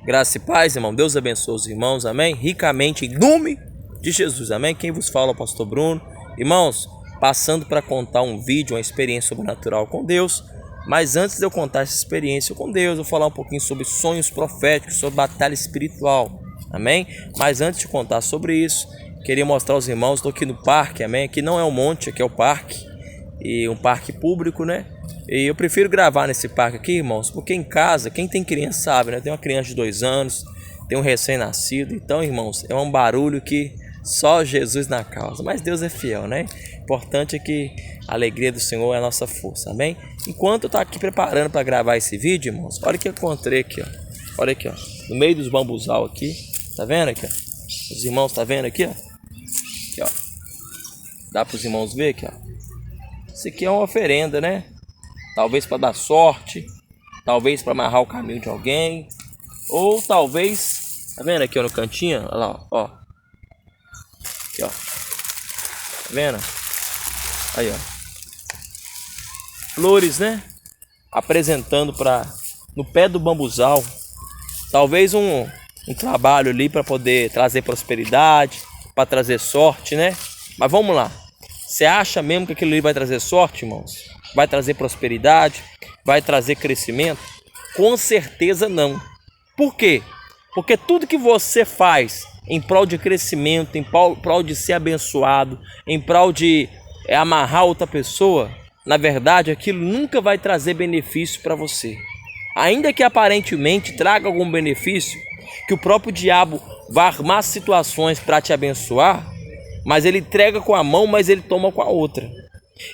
Graça e paz, irmão. Deus abençoe os irmãos, amém? Ricamente, em nome de Jesus, amém? Quem vos fala é o pastor Bruno. Irmãos, passando para contar um vídeo, uma experiência sobrenatural com Deus. Mas antes de eu contar essa experiência com Deus, eu vou falar um pouquinho sobre sonhos proféticos, sobre batalha espiritual, amém? Mas antes de contar sobre isso, queria mostrar aos irmãos, estou aqui no parque, amém? Aqui não é um monte, aqui é o parque, e um parque público, né? E eu prefiro gravar nesse parque aqui, irmãos, porque em casa, quem tem criança sabe, né? Tem uma criança de 2 anos, tem um recém-nascido. Então, irmãos, é um barulho que só Jesus na causa. Mas Deus é fiel, né? Importante é que a alegria do Senhor é a nossa força, amém? Enquanto eu tô aqui preparando para gravar esse vídeo, irmãos, olha o que eu encontrei aqui, ó. Olha aqui, ó. No meio dos bambuzal aqui. Tá vendo aqui, ó? Os irmãos tá vendo aqui, ó? Aqui, ó. Dá para os irmãos ver aqui, ó. Isso aqui é uma oferenda, né? Talvez para dar sorte, talvez para amarrar o caminho de alguém, ou talvez, tá vendo aqui ó, no cantinho, olha lá, ó, aqui ó, tá vendo? Aí ó, flores, né? Apresentando para no pé do bambuzal, talvez um trabalho ali para poder trazer prosperidade, para trazer sorte, né? Mas vamos lá, você acha mesmo que aquilo ali vai trazer sorte, irmãos? Vai trazer prosperidade? Vai trazer crescimento? Com certeza não. Por quê? Porque tudo que você faz em prol de crescimento, em prol de ser abençoado, em prol de amarrar outra pessoa, na verdade aquilo nunca vai trazer benefício para você. Ainda que aparentemente traga algum benefício, que o próprio diabo vai armar situações para te abençoar, mas ele entrega com a mão, mas ele toma com a outra.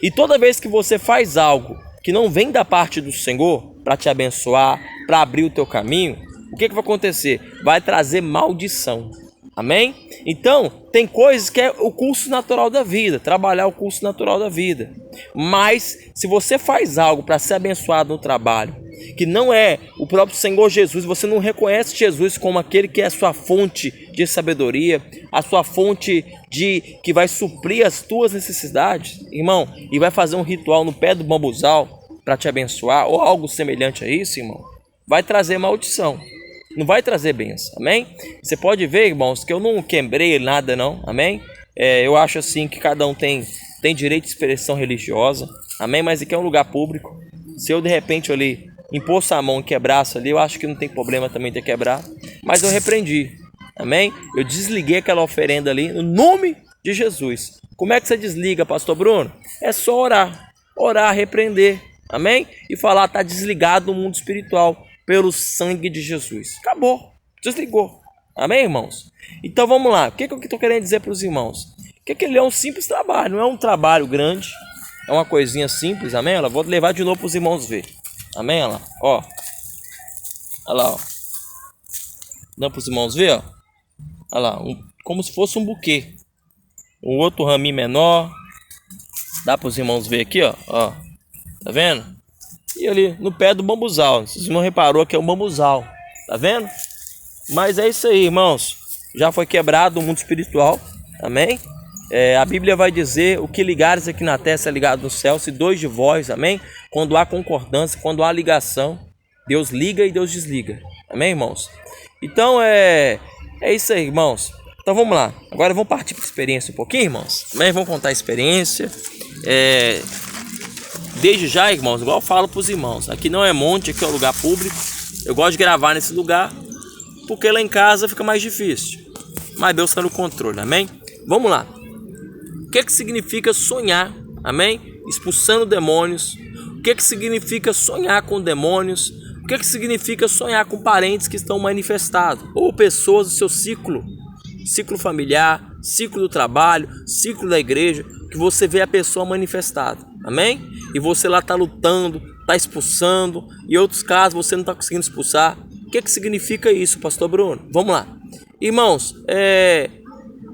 E toda vez que você faz algo que não vem da parte do Senhor para te abençoar, para abrir o teu caminho, o que vai acontecer? Vai trazer maldição. Amém? Então, tem coisas que é o curso natural da vida, trabalhar o curso natural da vida. Mas, se você faz algo para ser abençoado no trabalho, que não é o próprio Senhor Jesus, você não reconhece Jesus como aquele que é a sua fonte de sabedoria, a sua fonte que vai suprir as tuas necessidades, irmão, e vai fazer um ritual no pé do bambuzal para te abençoar, ou algo semelhante a isso, irmão, vai trazer maldição. Não vai trazer bênção, amém? Você pode ver, irmãos, que eu não quebrei nada não, amém? Eu acho assim que cada um tem direito de expressão religiosa, amém? Mas aqui é um lugar público. Se eu de repente ali impor a mão e quebrasse ali, eu acho que não tem problema também ter quebrado. Mas eu repreendi, amém? Eu desliguei aquela oferenda ali no nome de Jesus. Como é que você desliga, pastor Bruno? É só orar, repreender, amém? E falar, tá desligado do mundo espiritual pelo sangue de Jesus. Acabou, desligou, amém, irmãos? Então vamos lá, o que eu estou querendo dizer para os irmãos? Que ele é um simples trabalho, não é um trabalho grande, é uma coisinha simples, amém? Eu vou levar de novo para os irmãos ver, amém? Olha lá, ó, olha lá, ó. Dá para os irmãos ver, ó, olha lá, como se fosse um buquê, um outro raminho menor, dá para os irmãos ver aqui, ó, tá vendo? E ali no pé do bambuzal, vocês não reparou que é um bambuzal, tá vendo? Mas é isso aí, irmãos, já foi quebrado o mundo espiritual, amém? A Bíblia vai dizer, o que ligares aqui na terra é ligado no céu, se 2 de vós, amém? Quando há concordância, quando há ligação, Deus liga e Deus desliga, amém, irmãos? Então é isso aí, irmãos. Então vamos lá, agora vamos partir para a experiência um pouquinho, irmãos, amém? Vamos contar a experiência, desde já, irmãos, igual eu falo para os irmãos, aqui não é monte, aqui é um lugar público. Eu gosto de gravar nesse lugar, porque lá em casa fica mais difícil. Mas Deus está no controle, amém? Vamos lá. O que significa sonhar, amém? Expulsando demônios. O que significa sonhar com demônios? O que significa sonhar com parentes que estão manifestados? Ou pessoas do seu ciclo familiar, ciclo do trabalho, ciclo da igreja, que você vê a pessoa manifestada, amém? E você lá está lutando, está expulsando, e em outros casos você não está conseguindo expulsar. O que significa isso, pastor Bruno? Vamos lá. Irmãos,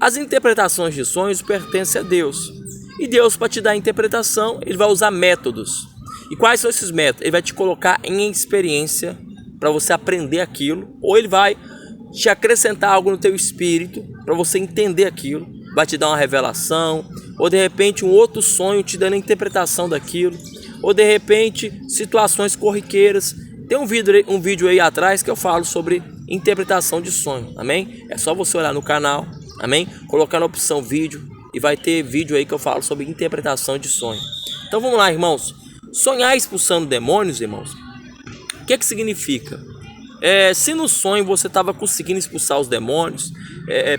as interpretações de sonhos pertencem a Deus. E Deus, para te dar a interpretação, Ele vai usar métodos. E quais são esses métodos? Ele vai te colocar em experiência para você aprender aquilo, ou Ele vai te acrescentar algo no teu espírito para você entender aquilo, vai te dar uma revelação, ou de repente um outro sonho te dando a interpretação daquilo, ou de repente situações corriqueiras Tem um vídeo aí atrás que eu falo sobre interpretação de sonho, amém? É só você olhar no canal, amém? Colocar na opção vídeo e vai ter vídeo aí que eu falo sobre interpretação de sonho. Então vamos lá, irmãos. Sonhar expulsando demônios, irmãos, o que significa? Se no sonho você estava conseguindo expulsar os demônios,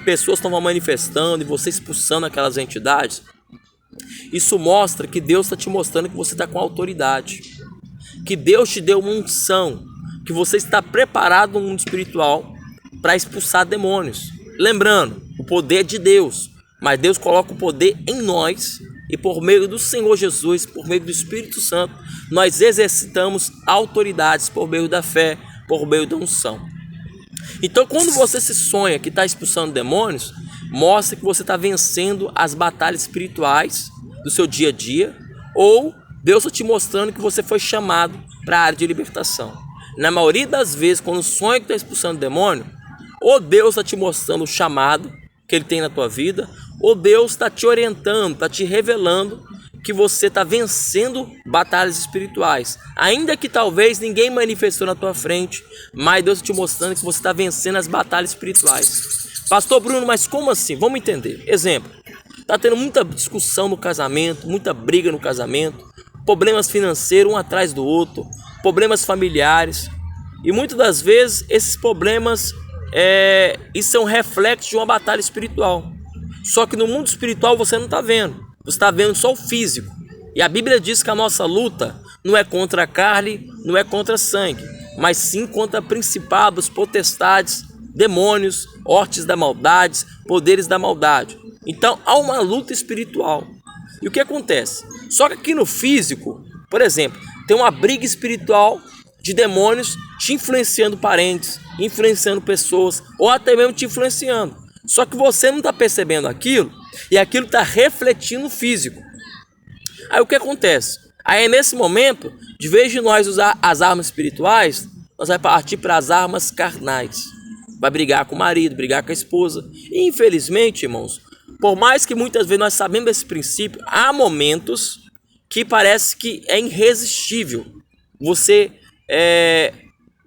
pessoas estavam manifestando e você expulsando aquelas entidades, isso mostra que Deus está te mostrando que você está com autoridade, que Deus te deu uma unção, que você está preparado no mundo espiritual para expulsar demônios. Lembrando, o poder é de Deus, mas Deus coloca o poder em nós e por meio do Senhor Jesus, por meio do Espírito Santo, nós exercitamos autoridades por meio da fé, por meio da unção. Então, quando você se sonha que está expulsando demônios, mostra que você está vencendo as batalhas espirituais do seu dia a dia, ou Deus está te mostrando que você foi chamado para a área de libertação. Na maioria das vezes, quando sonha que está expulsando demônio, ou Deus está te mostrando o chamado que Ele tem na tua vida, ou Deus está te orientando, está te revelando que você está vencendo batalhas espirituais. Ainda que talvez ninguém manifestou na tua frente, mas Deus está te mostrando que você está vencendo as batalhas espirituais. Pastor Bruno, mas como assim? Vamos entender. Exemplo, está tendo muita discussão no casamento, muita briga no casamento, problemas financeiros um atrás do outro, problemas familiares. E muitas das vezes esses problemas isso é um reflexo de uma batalha espiritual. Só que no mundo espiritual você não está vendo. Você está vendo só o físico. E a Bíblia diz que a nossa luta não é contra a carne, não é contra sangue, mas sim contra principados, potestades, demônios, hortes da maldade, poderes da maldade. Então há uma luta espiritual. E o que acontece? Só que aqui no físico, por exemplo, tem uma briga espiritual de demônios te influenciando parentes, influenciando pessoas, ou até mesmo te influenciando. Só que você não está percebendo aquilo, e aquilo está refletindo no físico. Aí o que acontece? Aí nesse momento, de vez de nós usar as armas espirituais, nós vamos partir para as armas carnais. Vai brigar com o marido, brigar com a esposa. E infelizmente, irmãos, por mais que muitas vezes nós sabemos desse princípio, há momentos que parece que é irresistível você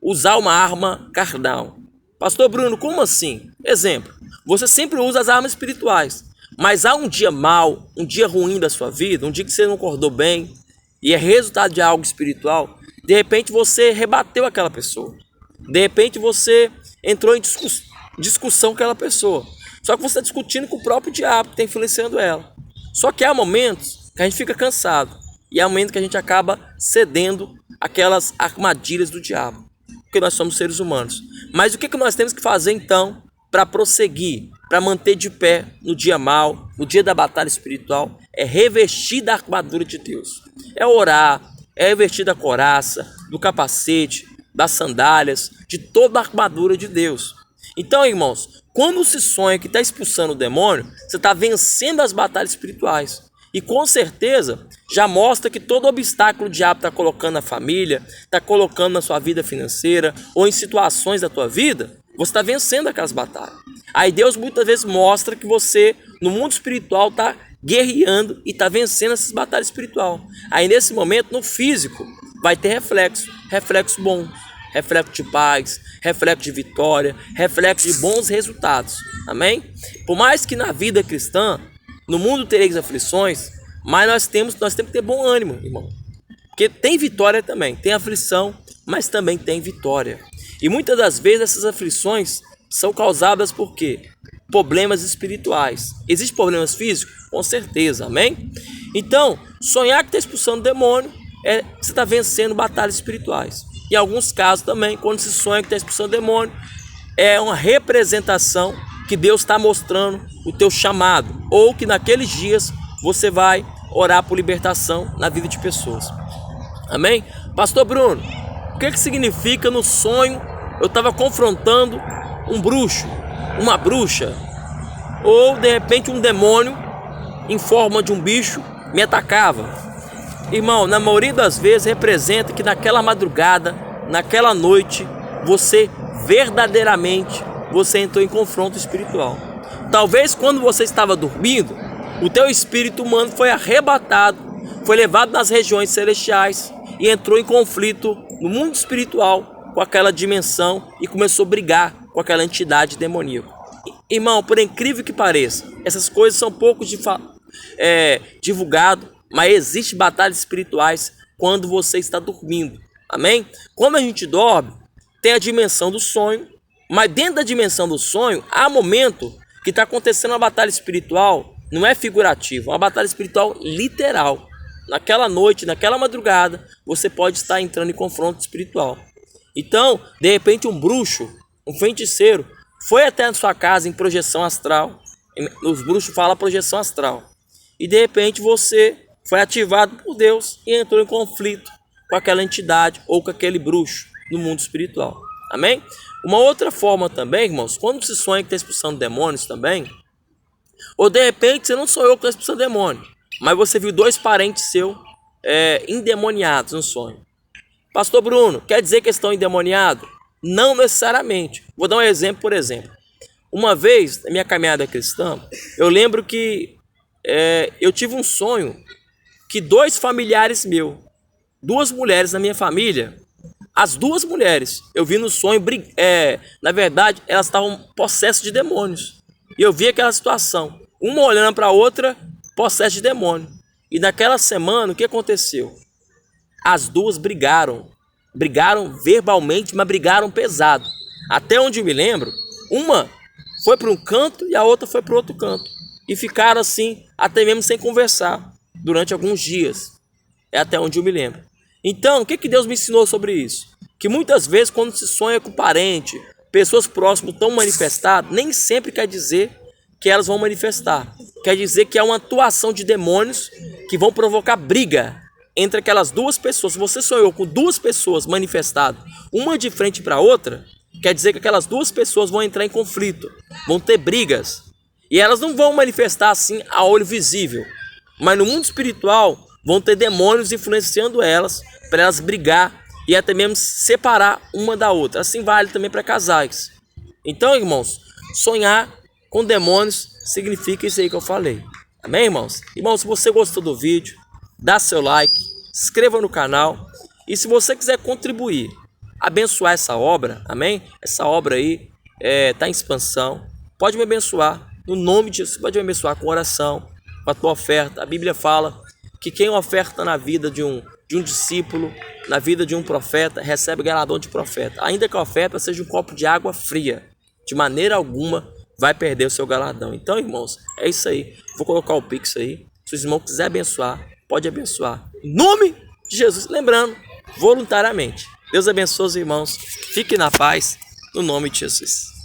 usar uma arma carnal. Pastor Bruno, como assim? Exemplo, você sempre usa as armas espirituais, mas há um dia mau, um dia ruim da sua vida, um dia que você não acordou bem, e é resultado de algo espiritual, de repente você rebateu aquela pessoa, de repente você entrou em discussão com aquela pessoa, só que você está discutindo com o próprio diabo que está influenciando ela. Só que há momentos que a gente fica cansado, e há momentos que a gente acaba cedendo aquelas armadilhas do diabo, porque nós somos seres humanos. Mas o que nós temos que fazer então para prosseguir, para manter de pé no dia mau, no dia da batalha espiritual? É revestir da armadura de Deus, é orar, é revestir da couraça, do capacete, das sandálias, de toda a armadura de Deus. Então, irmãos, quando se sonha que está expulsando o demônio, você está vencendo as batalhas espirituais. E com certeza já mostra que todo obstáculo o diabo está colocando na família, está colocando na sua vida financeira ou em situações da tua vida, você está vencendo aquelas batalhas. Aí Deus muitas vezes mostra que você no mundo espiritual está guerreando e está vencendo essas batalhas espirituais. Aí nesse momento no físico vai ter reflexo bom, reflexo de paz, reflexo de vitória, reflexo de bons resultados. Amém? Por mais que na vida cristã, no mundo tereis aflições, mas nós temos que ter bom ânimo, irmão. Porque tem vitória também, tem aflição, mas também tem vitória. E muitas das vezes essas aflições são causadas por quê? Problemas espirituais. Existem problemas físicos? Com certeza, amém? Então, sonhar que está expulsando demônio, você está vencendo batalhas espirituais. Em alguns casos também, quando se sonha que está expulsando demônio, é uma representação que Deus está mostrando o teu chamado, ou que naqueles dias você vai orar por libertação na vida de pessoas. Amém? Pastor Bruno, o que significa no sonho eu estava confrontando um bruxo, uma bruxa, ou de repente um demônio em forma de um bicho me atacava? Irmão, na maioria das vezes representa que naquela madrugada, naquela noite, você verdadeiramente entrou em confronto espiritual. Talvez quando você estava dormindo, o teu espírito humano foi arrebatado, foi levado nas regiões celestiais e entrou em conflito no mundo espiritual com aquela dimensão e começou a brigar com aquela entidade demoníaca. Irmão, por incrível que pareça, essas coisas são pouco divulgadas, mas existem batalhas espirituais quando você está dormindo. Amém? Quando a gente dorme, tem a dimensão do sonho, mas dentro da dimensão do sonho, há momento que está acontecendo uma batalha espiritual, não é figurativa, é uma batalha espiritual literal. Naquela noite, naquela madrugada, você pode estar entrando em confronto espiritual. Então, de repente, um bruxo, um feiticeiro, foi até a sua casa em projeção astral. Os bruxos falam projeção astral. E de repente você foi ativado por Deus e entrou em conflito com aquela entidade ou com aquele bruxo no mundo espiritual. Amém? Uma outra forma também, irmãos, quando se sonha que está expulsando demônios também, ou de repente você não sonhou que está expulsando demônio, mas você viu dois parentes seus endemoniados no sonho. Pastor Bruno, quer dizer que eles estão endemoniados? Não necessariamente. Vou dar um exemplo, por exemplo. Uma vez, na minha caminhada cristã, eu lembro que eu tive um sonho que dois familiares meus, duas mulheres na minha família, as duas mulheres, eu vi no sonho, na verdade, elas estavam possessas de demônios. E eu vi aquela situação, uma olhando para a outra, possessa de demônio. E naquela semana, o que aconteceu? As duas brigaram verbalmente, mas brigaram pesado. Até onde eu me lembro, uma foi para um canto e a outra foi para outro canto. E ficaram assim, até mesmo sem conversar, durante alguns dias. É até onde eu me lembro. Então, o que Deus me ensinou sobre isso? Que muitas vezes, quando se sonha com parente, pessoas próximas estão manifestadas, nem sempre quer dizer que elas vão manifestar. Quer dizer que é uma atuação de demônios que vão provocar briga entre aquelas duas pessoas. Se você sonhou com duas pessoas manifestadas, uma de frente para a outra, quer dizer que aquelas duas pessoas vão entrar em conflito, vão ter brigas. E elas não vão manifestar assim a olho visível, mas no mundo espiritual vão ter demônios influenciando elas para elas brigar e até mesmo separar uma da outra. Assim vale também para casais. Então, irmãos, sonhar com demônios significa isso aí que eu falei. Amém, irmãos? Irmãos, se você gostou do vídeo, dá seu like, se inscreva no canal. E se você quiser contribuir, abençoar essa obra, amém? Essa obra aí está em expansão. Pode me abençoar no nome de Jesus. Pode me abençoar com oração, com a tua oferta. A Bíblia fala que quem oferta na vida de um discípulo, na vida de um profeta, recebe galardão de profeta. Ainda que a oferta seja um copo de água fria, de maneira alguma vai perder o seu galardão. Então, irmãos, é isso aí. Vou colocar o Pix aí. Se os irmãos quiserem abençoar, pode abençoar. Em nome de Jesus. Lembrando, voluntariamente. Deus abençoe os irmãos. Fiquem na paz. No nome de Jesus.